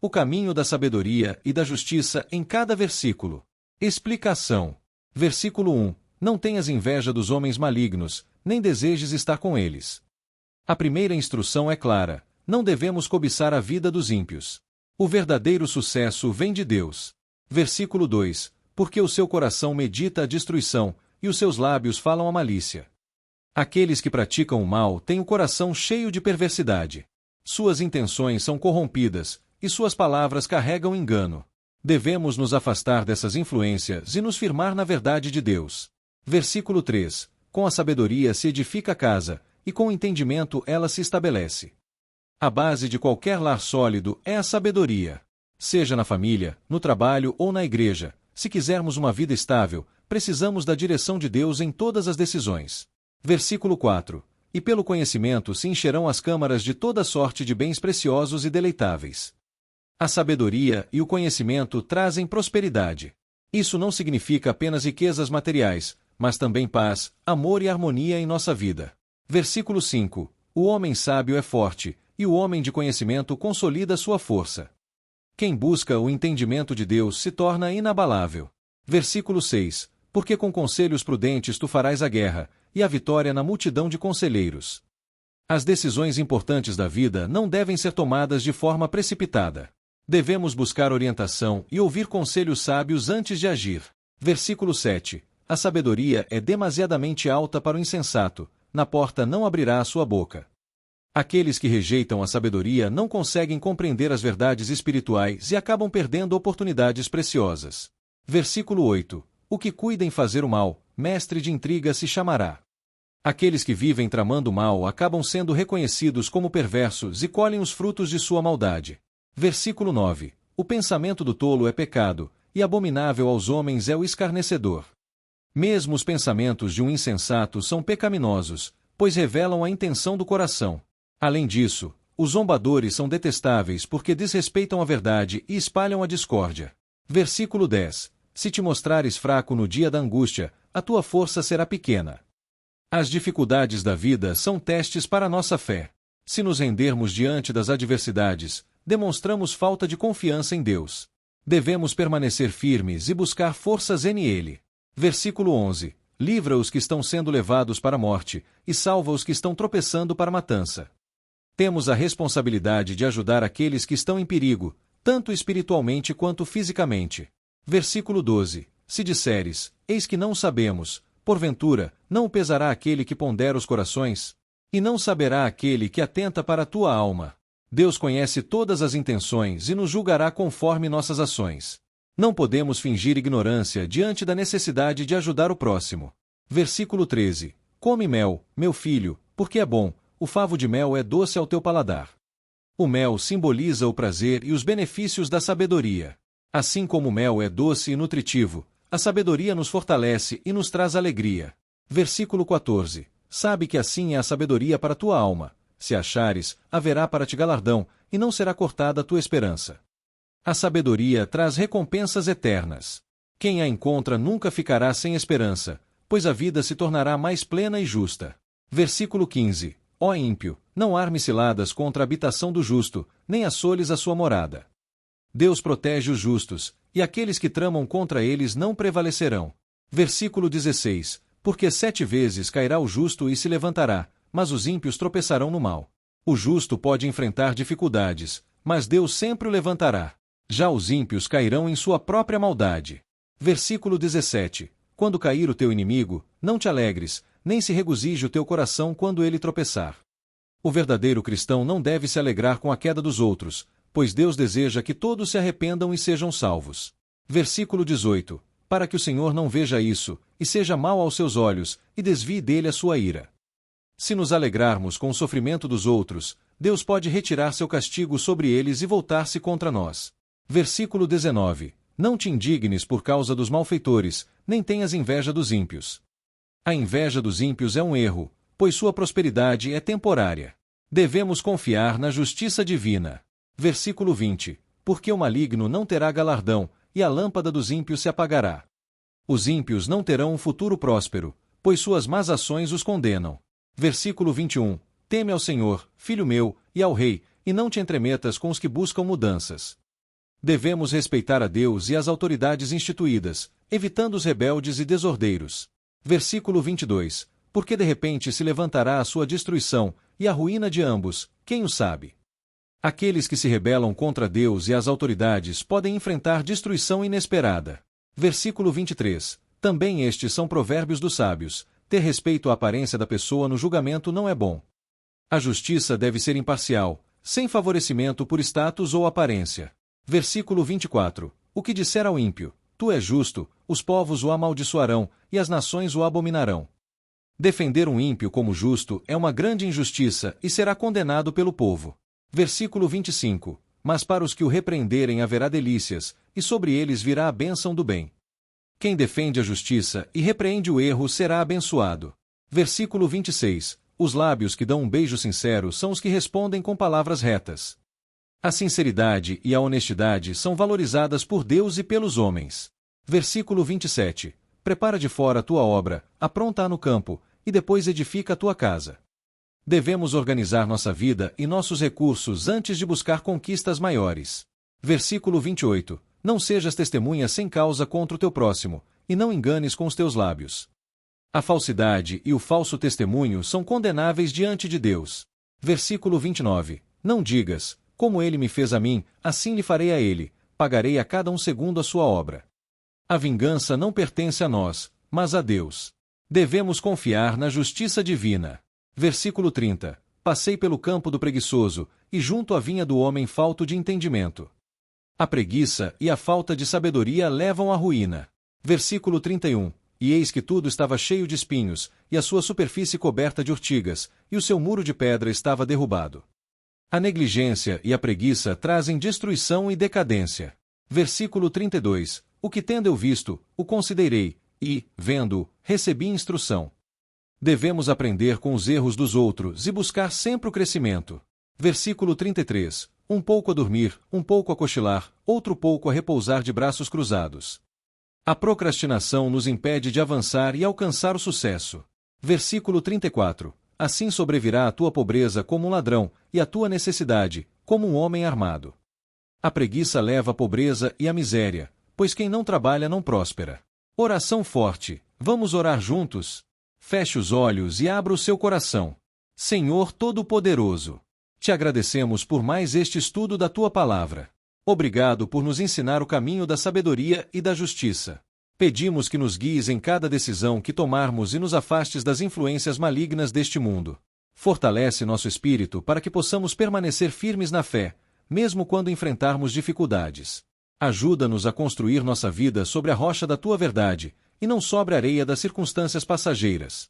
O caminho da sabedoria e da justiça em cada versículo. Explicação. Versículo 1. Não tenhas inveja dos homens malignos, nem desejes estar com eles. A primeira instrução é clara: não devemos cobiçar a vida dos ímpios. O verdadeiro sucesso vem de Deus. Versículo 2. Porque o seu coração medita a destruição, e os seus lábios falam a malícia. Aqueles que praticam o mal têm o coração cheio de perversidade. Suas intenções são corrompidas, e suas palavras carregam engano. Devemos nos afastar dessas influências e nos firmar na verdade de Deus. Versículo 3. Com a sabedoria se edifica a casa, e com o entendimento ela se estabelece. A base de qualquer lar sólido é a sabedoria. Seja na família, no trabalho ou na igreja, se quisermos uma vida estável, precisamos da direção de Deus em todas as decisões. Versículo 4. E pelo conhecimento se encherão as câmaras de toda sorte de bens preciosos e deleitáveis. A sabedoria e o conhecimento trazem prosperidade. Isso não significa apenas riquezas materiais, mas também paz, amor e harmonia em nossa vida. Versículo 5. O homem sábio é forte, e o homem de conhecimento consolida sua força. Quem busca o entendimento de Deus se torna inabalável. Versículo 6. Porque com conselhos prudentes tu farás a guerra, e a vitória na multidão de conselheiros. As decisões importantes da vida não devem ser tomadas de forma precipitada. Devemos buscar orientação e ouvir conselhos sábios antes de agir. Versículo 7. A sabedoria é demasiadamente alta para o insensato, na porta não abrirá a sua boca. Aqueles que rejeitam a sabedoria não conseguem compreender as verdades espirituais e acabam perdendo oportunidades preciosas. Versículo 8. O que cuida em fazer o mal, mestre de intriga se chamará. Aqueles que vivem tramando mal acabam sendo reconhecidos como perversos e colhem os frutos de sua maldade. Versículo 9. O pensamento do tolo é pecado, e abominável aos homens é o escarnecedor. Mesmo os pensamentos de um insensato são pecaminosos, pois revelam a intenção do coração. Além disso, os zombadores são detestáveis porque desrespeitam a verdade e espalham a discórdia. Versículo 10. Se te mostrares fraco no dia da angústia, a tua força será pequena. As dificuldades da vida são testes para a nossa fé. Se nos rendermos diante das adversidades, demonstramos falta de confiança em Deus. Devemos permanecer firmes e buscar forças nele. Versículo 11. Livra os que estão sendo levados para a morte, e salva os que estão tropeçando para a matança. Temos a responsabilidade de ajudar aqueles que estão em perigo, tanto espiritualmente quanto fisicamente. Versículo 12. Se disseres, eis que não sabemos, porventura, não o pesará aquele que pondera os corações? E não saberá aquele que atenta para a tua alma? Deus conhece todas as intenções e nos julgará conforme nossas ações. Não podemos fingir ignorância diante da necessidade de ajudar o próximo. Versículo 13. Come mel, meu filho, porque é bom, o favo de mel é doce ao teu paladar. O mel simboliza o prazer e os benefícios da sabedoria. Assim como o mel é doce e nutritivo, a sabedoria nos fortalece e nos traz alegria. Versículo 14. Sabe que assim é a sabedoria para a tua alma. Se achares, haverá para ti galardão, e não será cortada a tua esperança. A sabedoria traz recompensas eternas. Quem a encontra nunca ficará sem esperança, pois a vida se tornará mais plena e justa. Versículo 15. Ó ímpio, não armes ciladas contra a habitação do justo, nem assoles a sua morada. Deus protege os justos, e aqueles que tramam contra eles não prevalecerão. Versículo 16. Porque 7 vezes cairá o justo e se levantará, mas os ímpios tropeçarão no mal. O justo pode enfrentar dificuldades, mas Deus sempre o levantará. Já os ímpios cairão em sua própria maldade. Versículo 17. Quando cair o teu inimigo, não te alegres, nem se regozije o teu coração quando ele tropeçar. O verdadeiro cristão não deve se alegrar com a queda dos outros, pois Deus deseja que todos se arrependam e sejam salvos. Versículo 18. Para que o Senhor não veja isso, e seja mau aos seus olhos, e desvie dele a sua ira. Se nos alegrarmos com o sofrimento dos outros, Deus pode retirar seu castigo sobre eles e voltar-se contra nós. Versículo 19. Não te indignes por causa dos malfeitores, nem tenhas inveja dos ímpios. A inveja dos ímpios é um erro, pois sua prosperidade é temporária. Devemos confiar na justiça divina. Versículo 20. Porque o maligno não terá galardão, e a lâmpada dos ímpios se apagará. Os ímpios não terão um futuro próspero, pois suas más ações os condenam. Versículo 21. Teme ao Senhor, filho meu, e ao Rei, e não te entremetas com os que buscam mudanças. Devemos respeitar a Deus e as autoridades instituídas, evitando os rebeldes e desordeiros. Versículo 22. Porque de repente se levantará a sua destruição, e a ruína de ambos, quem o sabe? Aqueles que se rebelam contra Deus e as autoridades podem enfrentar destruição inesperada. Versículo 23. Também estes são provérbios dos sábios: ter respeito à aparência da pessoa no julgamento não é bom. A justiça deve ser imparcial, sem favorecimento por status ou aparência. Versículo 24. O que disser ao ímpio: tu és justo, os povos o amaldiçoarão, e as nações o abominarão. Defender um ímpio como justo é uma grande injustiça e será condenado pelo povo. Versículo 25. Mas para os que o repreenderem haverá delícias, e sobre eles virá a bênção do bem. Quem defende a justiça e repreende o erro será abençoado. Versículo 26. Os lábios que dão um beijo sincero são os que respondem com palavras retas. A sinceridade e a honestidade são valorizadas por Deus e pelos homens. Versículo 27. Prepara de fora a tua obra, apronta-a no campo, e depois edifica a tua casa. Devemos organizar nossa vida e nossos recursos antes de buscar conquistas maiores. Versículo 28. Não sejas testemunha sem causa contra o teu próximo, e não enganes com os teus lábios. A falsidade e o falso testemunho são condenáveis diante de Deus. Versículo 29. Não digas: como ele me fez a mim, assim lhe farei a ele, pagarei a cada um segundo a sua obra. A vingança não pertence a nós, mas a Deus. Devemos confiar na justiça divina. Versículo 30. Passei pelo campo do preguiçoso, e junto à vinha do homem falto de entendimento. A preguiça e a falta de sabedoria levam à ruína. Versículo 31. E eis que tudo estava cheio de espinhos, e a sua superfície coberta de urtigas, e o seu muro de pedra estava derrubado. A negligência e a preguiça trazem destruição e decadência. Versículo 32. O que tendo eu visto, o considerei, e, vendo-o, recebi instrução. Devemos aprender com os erros dos outros e buscar sempre o crescimento. Versículo 33. Um pouco a dormir, um pouco a cochilar, outro pouco a repousar de braços cruzados. A procrastinação nos impede de avançar e alcançar o sucesso. Versículo 34. Assim sobrevirá a tua pobreza como um ladrão, e a tua necessidade, como um homem armado. A preguiça leva à pobreza e à miséria, pois quem não trabalha não próspera. Oração forte. Vamos orar juntos? Feche os olhos e abra o seu coração. Senhor Todo-Poderoso, te agradecemos por mais este estudo da tua palavra. Obrigado por nos ensinar o caminho da sabedoria e da justiça. Pedimos que nos guies em cada decisão que tomarmos e nos afastes das influências malignas deste mundo. Fortalece nosso espírito para que possamos permanecer firmes na fé, mesmo quando enfrentarmos dificuldades. Ajuda-nos a construir nossa vida sobre a rocha da tua verdade, e não sobre a areia das circunstâncias passageiras.